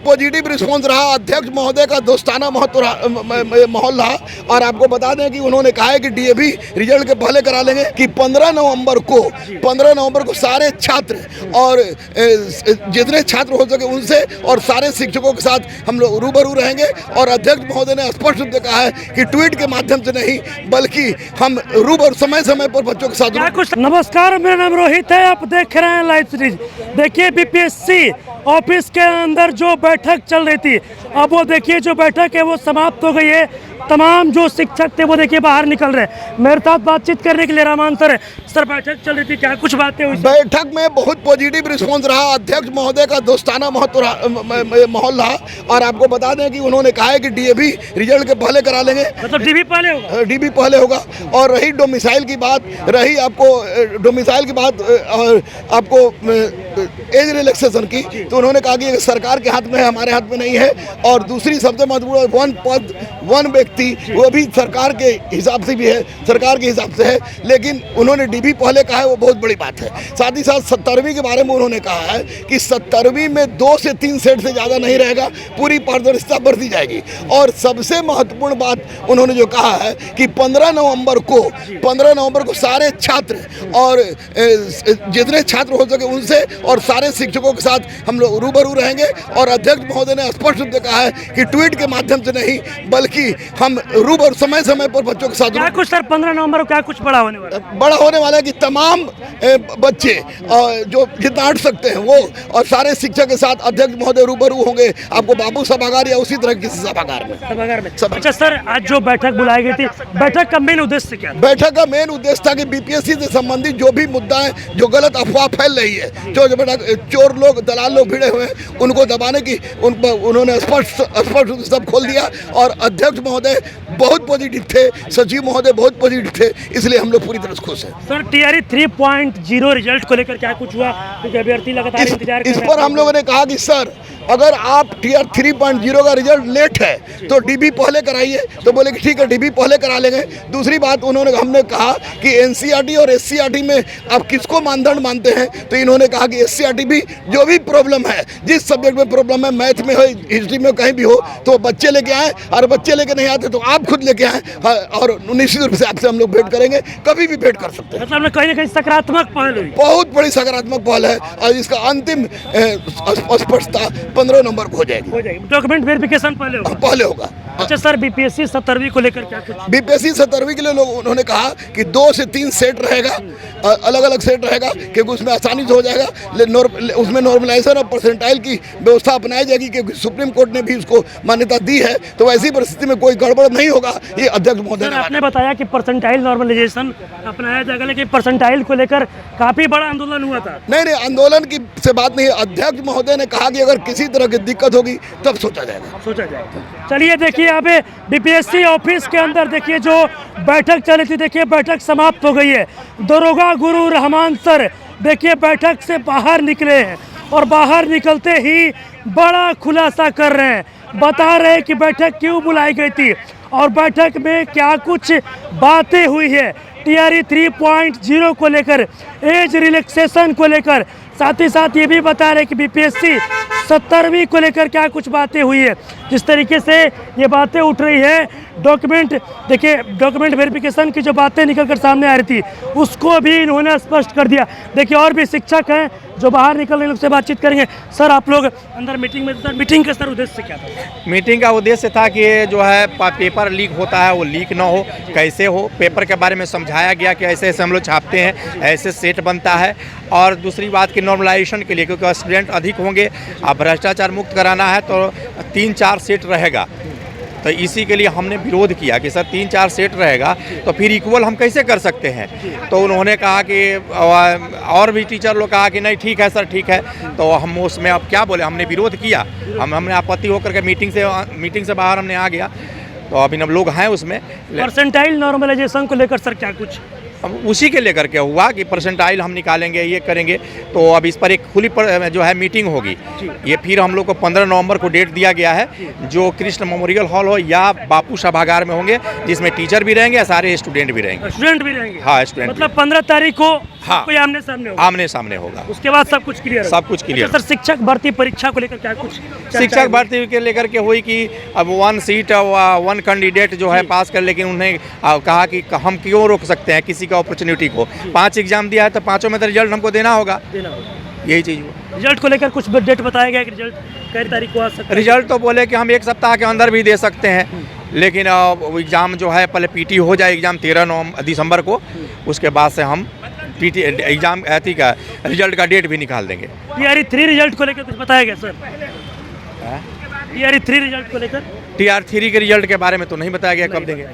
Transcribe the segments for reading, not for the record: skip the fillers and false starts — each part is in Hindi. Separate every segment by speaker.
Speaker 1: पॉजिटिव रिस्पांस रहा। अध्यक्ष महोदय का दोस्ताना माहौल रहा और आपको बता दें कि उन्होंने कहा है कि डीएवी रिजल्ट के पहले करा लेंगे कि 15 नवंबर को सारे छात्र और जितने छात्र हो सके उनसे और सारे शिक्षकों के साथ हम लोग रूबरू रहेंगे। और अध्यक्ष महोदय ने स्पष्ट रूप से कहा है कि ट्वीट के माध्यम से नहीं बल्कि हम रूबरू समय समय पर बच्चों के साथ।
Speaker 2: नमस्कार, मेरा नाम रोहित है, आप देख रहे हैं लाइव सीरीज। देखिए बीपीएससी ऑफिस के अंदर जो बैठक चल रही थी, अब वो देखिए जो बैठक है वो समाप्त हो गई है। तमाम जो शिक्षक थे वो देखिए बाहर निकल रहे हैं। मेरे साथ बातचीत करने के लिए रहमान सर बैठक चल रही थी, क्या कुछ बातें हुई?
Speaker 1: बैठक में बहुत पॉजिटिव रिस्पांस रहा। अध्यक्ष महोदय का दोस्ताना माहौल रहा और आपको बता दें कि उन्होंने कहा है कि डीएवी रिजल्ट के पहले करा लेंगे।
Speaker 2: मतलब डीबी पहले होगा?
Speaker 1: डीबी पहले होगा। और रही डोमिसाइल की बात, रही आपको डोमिसाइल की बात और आपको एज रिलैक्सेशन की, तो उन्होंने कहा कि सरकार के हाथ में है, हमारे हाथ में नहीं है। और दूसरी सबसे महत्वपूर्ण वन पद वन व्यक्ति, वो भी सरकार के हिसाब से भी है, सरकार के हिसाब से है, लेकिन उन्होंने डीबी पहले कहा है, वो बहुत बड़ी बात है। साथ ही साथ 70वीं के बारे में उन्होंने कहा है कि 70वीं में 2 से 3 सेट से ज़्यादा नहीं रहेगा, पूरी पारदर्शिता बरती जाएगी। और सबसे महत्वपूर्ण बात उन्होंने जो कहा है कि 15 नवंबर को सारे छात्र और जितने छात्र हो सके उनसे और सारे शिक्षकों के साथ हम लोग रूबरू रहेंगे। और अध्यक्ष महोदय ने स्पष्ट रूप से कहा है कि ट्वीट के माध्यम से नहीं बल्कि हम रूबरू समय समय पर बच्चों के साथ।
Speaker 2: क्या कुछ सर 15 नवंबर को क्या कुछ बड़ा होने
Speaker 1: वाला है कि तमाम बच्चे जो जितना अट सकते हैं वो और सारे शिक्षक के साथ अध्यक्ष महोदय रूबरू होंगे, आपको बाबू सभागार या उसी तरह किसी सभागार में।
Speaker 2: अच्छा सर, आज जो बैठक बुलाई गई थी, बैठक का मेन उद्देश्य क्या?
Speaker 1: बैठक का मेन उद्देश्य था कि बीपीएससी से संबंधित जो भी मुद्दा है, जो गलत अफवाह फैल रही है, जो चोर लोग दलाल लोग भिड़े हुए हैं, उनको दबाने की उन्होंने स्पष्ट सब खोल दिया। और अध्यक्ष महोदय बहुत पॉजिटिव थे, सचिव महोदय बहुत पॉजिटिव थे, इसलिए हम लोग पूरी तरह से खुश हैं।
Speaker 2: सर टीआरई 3.0 रिजल्ट को लेकर क्या कुछ हुआ? क्योंकि अभ्यर्थी लगातार इंतजार कर रहे हैं।
Speaker 1: इस पर हम लोगों ने कहा कि सर अगर आप टीआर 3.0 का रिजल्ट लेट है तो डीबी पहले कराइए, तो बोले कि ठीक है डीबी पहले करा लेंगे। दूसरी बात हमने कहा कि एनसीईआरटी और एससीईआरटी में आप किसको मानदंड मानते हैं, तो इन्होंने कहा कि एससीईआरटी भी जो भी प्रॉब्लम है, जिस सब्जेक्ट में प्रॉब्लम है, मैथ में हो, हिस्ट्री में कहीं भी हो, तो बच्चे लेके आए, और बच्चे लेके नहीं आते तो आप खुद लेके आए। और निश्चित रूप से आपसे हम लोग भेंट करेंगे, कभी भी भेंट कर सकते हैं।
Speaker 2: मतलब कहीं ना कहीं सकारात्मक पहल हुई,
Speaker 1: बहुत बड़ी सकारात्मक पहल है और इसका अंतिम स्पष्टता 15 नवंबर को हो जाएगी।
Speaker 2: डॉक्यूमेंट वेरिफिकेशन पहले होगा। अच्छा सर, बीपीएससी 70वीं को लेकर क्या कुछ?
Speaker 1: बीपीएससी 70वीं के लिए उन्होंने कहा कि 2 से 3 सेट रहेगा, अलग अलग सेट रहेगा, क्योंकि उसमें आसानी से हो जाएगा। उसमें नॉर्मलाइजेशन और परसेंटाइल की व्यवस्था अपनाई जाएगी, क्योंकि सुप्रीम कोर्ट ने भी उसको मान्यता दी है, तो ऐसी परिस्थिति में कोई गड़बड़ नहीं होगा। ये अध्यक्ष महोदय ने
Speaker 2: आपने बताया कि परसेंटाइल नॉर्मलाइजेशन अपनाया जाएगा, लेकिन परसेंटाइल को लेकर काफी बड़ा आंदोलन हुआ था।
Speaker 1: नहीं, आंदोलन की से बात नहीं है। अध्यक्ष महोदय ने कहा कि अगर किसी तरह की दिक्कत होगी तब सोचा जाएगा।
Speaker 2: चलिए देखिए, अब बीपीएससी ऑफिस के अंदर देखिए जो बैठक चली थी, देखिए बैठक समाप्त हो गई है। दरोगा गुरु रहमान सर देखिए बैठक से बाहर निकले हैं और बाहर निकलते ही बड़ा खुलासा कर रहे हैं, बता रहे हैं कि बैठक क्यों बुलाई गई थी और बैठक में क्या कुछ बातें हुई है, टीआरई 3.0 को लेकर, एज रिलैक्सेशन को लेकर, साथ ही साथ ये भी बता रहे कि बीपीएससी 70वीं को लेकर क्या कुछ बातें हुई है। जिस तरीके से ये बातें उठ रही है, डॉक्यूमेंट देखिए, डॉक्यूमेंट वेरिफिकेशन की जो बातें निकल कर सामने आ रही थी उसको भी इन्होंने स्पष्ट कर दिया। देखिए और भी शिक्षक हैं जो बाहर निकल रहे हैं, उनसे बातचीत करेंगे। सर आप लोग अंदर मीटिंग में, सर मीटिंग का सर उद्देश्य क्या था?
Speaker 3: मीटिंग का उद्देश्य था कि जो है पेपर लीक होता है वो लीक ना हो, कैसे हो, पेपर के बारे में समझाया गया कि ऐसे ऐसे हम लोग छापते हैं, ऐसे सेट बनता है। और दूसरी बात कि नॉर्मलाइजेशन के लिए, क्योंकि स्टूडेंट अधिक होंगे, अब भ्रष्टाचार मुक्त कराना है तो 3-4 सेट रहेगा, तो इसी के लिए हमने विरोध किया कि सर 3-4 सेट रहेगा तो फिर इक्वल हम कैसे कर सकते हैं। तो उन्होंने कहा कि, और भी टीचर लोग कहा कि नहीं ठीक है सर, ठीक है। तो हम उसमें अब क्या बोले, हमने विरोध किया, हमने आपत्ति होकर के मीटिंग से बाहर हमने आ गया। तो अभी हम लोग हैं उसमें।
Speaker 2: परसेंटाइल नॉर्मलाइजेशन को लेकर सर क्या कुछ?
Speaker 3: अब उसी के लेकर के हुआ कि परसेंटाइल हम निकालेंगे, ये करेंगे। तो अब इस पर एक खुली जो है मीटिंग होगी। ये फिर हम लोग को 15 नवंबर को डेट दिया गया है, जो कृष्ण मेमोरियल हॉल हो या बापू सभागार में होंगे, जिसमें टीचर भी रहेंगे, सारे स्टूडेंट भी रहेंगे।
Speaker 2: स्टूडेंट भी रहेंगे?
Speaker 3: हाँ, स्टूडेंट।
Speaker 2: मतलब 15 तारीख को
Speaker 3: हाँ,
Speaker 2: कोई आमने सामने होगा?
Speaker 3: आमने सामने होगा।
Speaker 2: उसके बाद सब कुछ क्लियर?
Speaker 3: सब कुछ क्लियर।
Speaker 2: सर, शिक्षक भर्ती परीक्षा को लेकर क्या कुछ?
Speaker 3: शिक्षक भर्ती के लेकर के हुई कि अब 1 सीट 1 कैंडिडेट जो है पास कर, लेकिन उन्हें कहा कि हम क्यों रोक सकते हैं किसी का अपॉर्चुनिटी को। 5 एग्जाम दिया है तो 5 में तो रिजल्ट हमको देना होगा। यही चीज़ हुआ।
Speaker 2: रिजल्ट को लेकर कुछ डेट बताया गया कि रिजल्ट कई तारीख को आ सकता है?
Speaker 3: रिजल्ट तो बोले कि हम 1 सप्ताह के अंदर भी दे सकते हैं, लेकिन एग्ज़ाम जो है पहले पीटी हो जाए एग्ज़ाम 13 दिसंबर को, उसके बाद से हम पीटी एग्ज़ाम ऐसी का रिजल्ट का डेट भी निकाल देंगे।
Speaker 2: TRE 3 रिजल्ट को लेकर कुछ बताया गया सर? TRE 3 रिजल्ट को लेकर?
Speaker 3: TRE 3 के रिजल्ट के बारे में तो नहीं बताया गया, कब देंगे।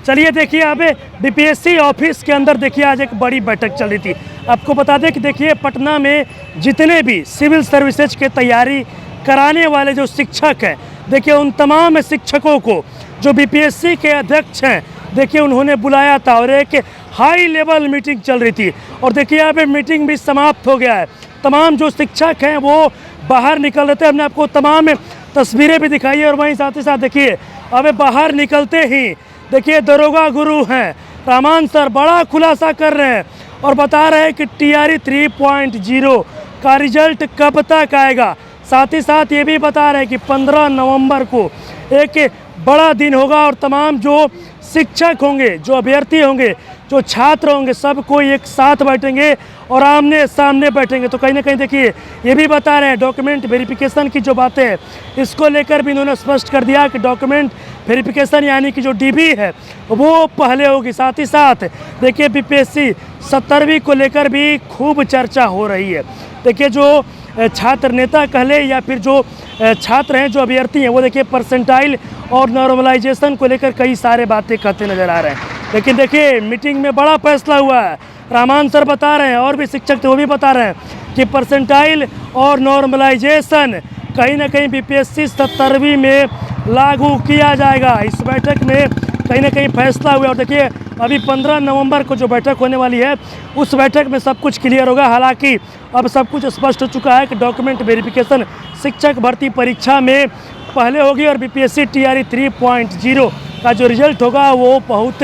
Speaker 2: चलिए देखिए, अब बीपीएससी ऑफिस के अंदर देखिए आज एक बड़ी बैठक चल रही थी। आपको बता दें कि देखिए पटना में जितने भी सिविल सर्विसेज की तैयारी कराने वाले जो शिक्षक हैं, देखिए उन तमाम शिक्षकों को जो बीपीएससी के अध्यक्ष हैं, देखिए उन्होंने बुलाया था और एक हाई लेवल मीटिंग चल रही थी। और देखिए यहाँ पे मीटिंग भी समाप्त हो गया है। तमाम जो शिक्षक हैं वो बाहर निकल रहे थे। हमने आपको तमाम तस्वीरें भी दिखाई है। और वहीं साथ ही साथ देखिए अब बाहर निकलते ही देखिए दरोगा गुरु हैं रहमान सर बड़ा खुलासा कर रहे हैं और बता रहे हैं कि TRE 3.0 का रिजल्ट कब तक आएगा। साथ ही साथ ये भी बता रहे हैं कि 15 नवंबर को एक बड़ा दिन होगा और तमाम जो शिक्षक होंगे, जो अभ्यर्थी होंगे, जो छात्र होंगे, सब कोई एक साथ बैठेंगे और आमने सामने बैठेंगे। तो कहीं ना कहीं देखिए ये भी बता रहे हैं डॉक्यूमेंट वेरिफिकेशन की जो बातें हैं, इसको लेकर भी इन्होंने स्पष्ट कर दिया कि डॉक्यूमेंट वेरिफिकेशन यानी कि जो DB है वो पहले होगी। साथ ही साथ देखिए बीपीएससी 17वीं को लेकर भी खूब चर्चा हो रही है। देखिए जो छात्र नेता कह ले या फिर जो छात्र हैं, जो अभ्यर्थी हैं, वो देखिए परसेंटाइल और नॉर्मलाइजेशन को लेकर कई सारे बातें कहते नज़र आ रहे हैं। लेकिन देखिए मीटिंग में बड़ा फैसला हुआ है। रहमान सर बता रहे हैं और भी शिक्षक थे वो भी बता रहे हैं कि परसेंटाइल और नॉर्मलाइजेशन कहीं ना कहीं बीपीएससी 17वीं में लागू किया जाएगा। इस बैठक में कहीं ना कहीं फैसला हुआ। और देखिए अभी 15 नवंबर को जो बैठक होने वाली है उस बैठक में सब कुछ क्लियर होगा। हालांकि अब सब कुछ स्पष्ट हो चुका है कि डॉक्यूमेंट वेरिफिकेशन शिक्षक भर्ती परीक्षा में पहले होगी और बीपीएससी TRE 3.0 का जो रिजल्ट होगा वो बहुत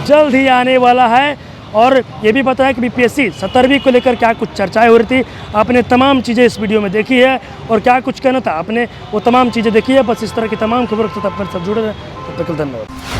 Speaker 2: जल्द ही आने वाला है। और ये भी बताया कि बीपीएससी 17वीं को लेकर क्या कुछ चर्चाएं हो रही थी। आपने तमाम चीज़ें इस वीडियो में देखी है और क्या कुछ कहना था आपने वो तमाम चीज़ें देखी है। बस इस तरह की तमाम खबरों के साथ अपने साथ जुड़े रहे। तब तक धन्यवाद।